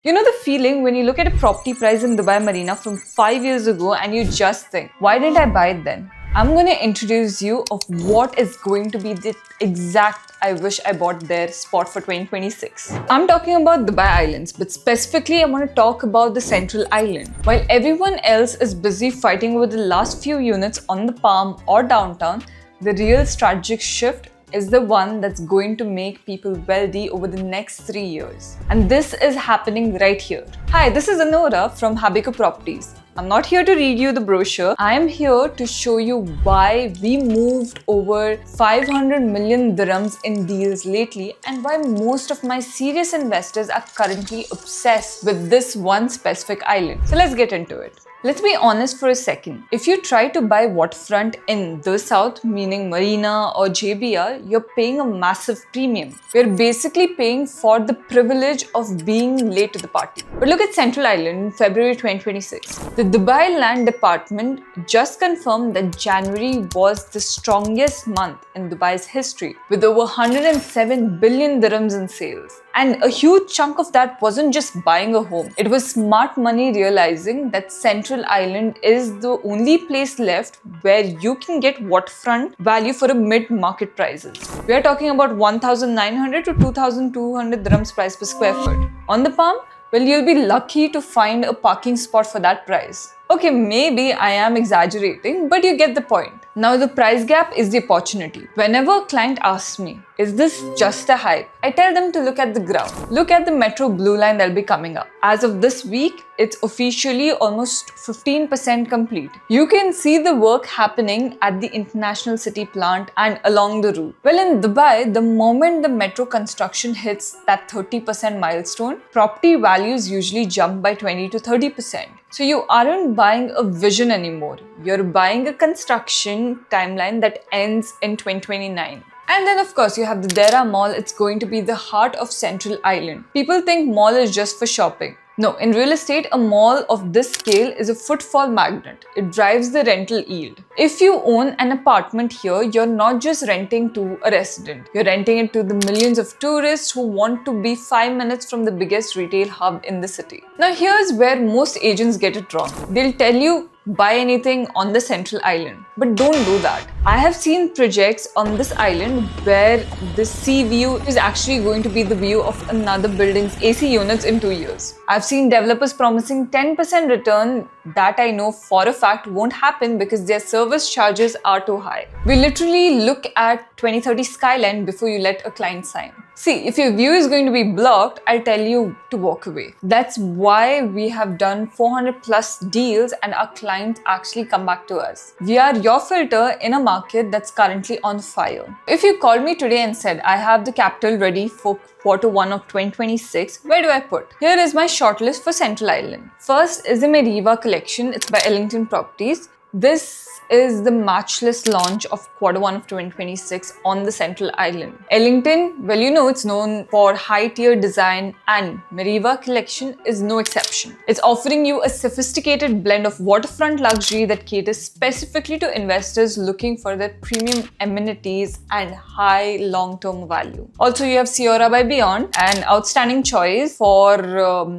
You know the feeling when you look at a property price in Dubai Marina from 5 years ago and you just think, why didn't I buy it then? I'm going to introduce you of what is going to be the exact I wish I bought there spot for 2026. I'm talking about Dubai Islands, but specifically I want to talk about the Central Island. While everyone else is busy fighting over the last few units on the Palm or downtown, the real strategic shift is the one that's going to make people wealthy over the next 3 years. And this is happening right here. Hi, this is Anora from Habico Properties. I'm not here to read you the brochure. I am here to show you why we moved over 500 million dirhams in deals lately and why most of my serious investors are currently obsessed with this one specific island. So let's get into it. Let's be honest for a second. If you try to buy waterfront in the south, meaning Marina or JBR, you're paying a massive premium. We're basically paying for the privilege of being late to the party. But look at Central Island in February 2026. The Dubai Land Department just confirmed that January was the strongest month in Dubai's history, with over 107 billion dirhams in sales. And a huge chunk of that wasn't just buying a home. It was smart money realizing that Central Island is the only place left where you can get waterfront value for a mid-market prices. We are talking about 1,900 to 2,200 dirhams price per square foot. On the Palm, well, you'll be lucky to find a parking spot for that price. Okay, maybe I am exaggerating, but you get the point. Now the price gap is the opportunity. Whenever a client asks me, is this just a hype? I tell them to look at the ground. Look at the Metro Blue Line that'll be coming up. As of this week, it's officially almost 15% complete. You can see the work happening at the International City plant and along the route. Well, in Dubai, the moment the metro construction hits that 30% milestone, property values usually jump by 20 to 30%. So you aren't buying a vision anymore. You're buying a construction timeline that ends in 2029. And then of course you have the Deira Mall. It's going to be the heart of Central Island. People think mall is just for shopping. No, in real estate, a mall of this scale is a footfall magnet. It drives the rental yield. If you own an apartment here, you're not just renting to a resident. You're renting it to the millions of tourists who want to be 5 minutes from the biggest retail hub in the city. Now here's where most agents get it wrong. They'll tell you, buy anything on the Central Island. But don't do that. I have seen projects on this island where the sea view is actually going to be the view of another building's AC units in 2 years. I've seen developers promising 10% return that I know for a fact won't happen because their service charges are too high. We literally look at 2030 skyline before you let a client sign. See, if your view is going to be blocked, I'll tell you to walk away. That's why we have done 400 plus deals and our clients actually come back to us. We are your filter in a market that's currently on fire. If you called me today and said, I have the capital ready for Q1 of 2026, where do I put? Here is my shortlist for Central Island. First is the Meriva collection. It's by Ellington Properties. This is the matchless launch of Q1 of 2026 on the Central Island. Ellington, well, you know it's known for high-tier design, and Meriva collection is no exception. It's offering you a sophisticated blend of waterfront luxury that caters specifically to investors looking for their premium amenities and high long-term value. Also, you have Sierra by Beyond, an outstanding choice for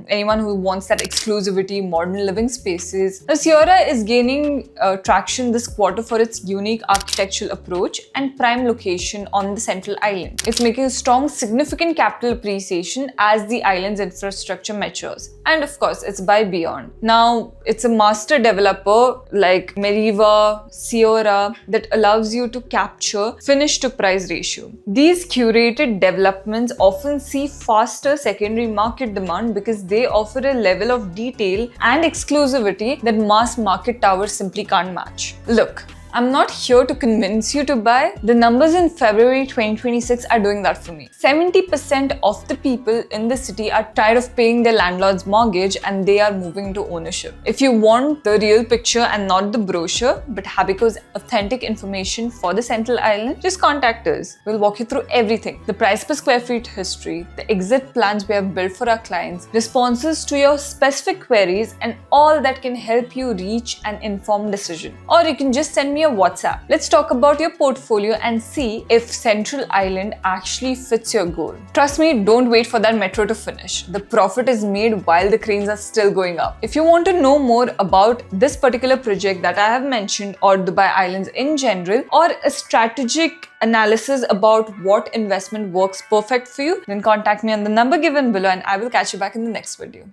anyone who wants that exclusivity, modern living spaces. Now, Sierra is gaining traction this quarter for its unique architectural approach and prime location on the Central Island. It's making a strong, significant capital appreciation as the island's infrastructure matures. And of course, it's by Beyond. Now, it's a master developer like Meriva, Sierra that allows you to capture finish to price ratio. These curated developments often see faster secondary market demand because they offer a level of detail and exclusivity that mass market towers simply can't match. Look, I'm not here to convince you to buy. The numbers in February 2026 are doing that for me. 70% of the people in the city are tired of paying their landlord's mortgage and they are moving into ownership. If you want the real picture and not the brochure, but Habico's authentic information for the Central Island, just contact us. We'll walk you through everything. The price per square feet history, the exit plans we have built for our clients, responses to your specific queries, and all that can help you reach an informed decision. Or you can just send me me a WhatsApp. Let's talk about your portfolio and see if Central Island actually fits your goal. Trust me, don't wait for that metro to finish. The profit is made while the cranes are still going up. If you want to know more about this particular project that I have mentioned, or Dubai Islands in general, or a strategic analysis about what investment works perfect for you, then contact me on the number given below and I will catch you back in the next video.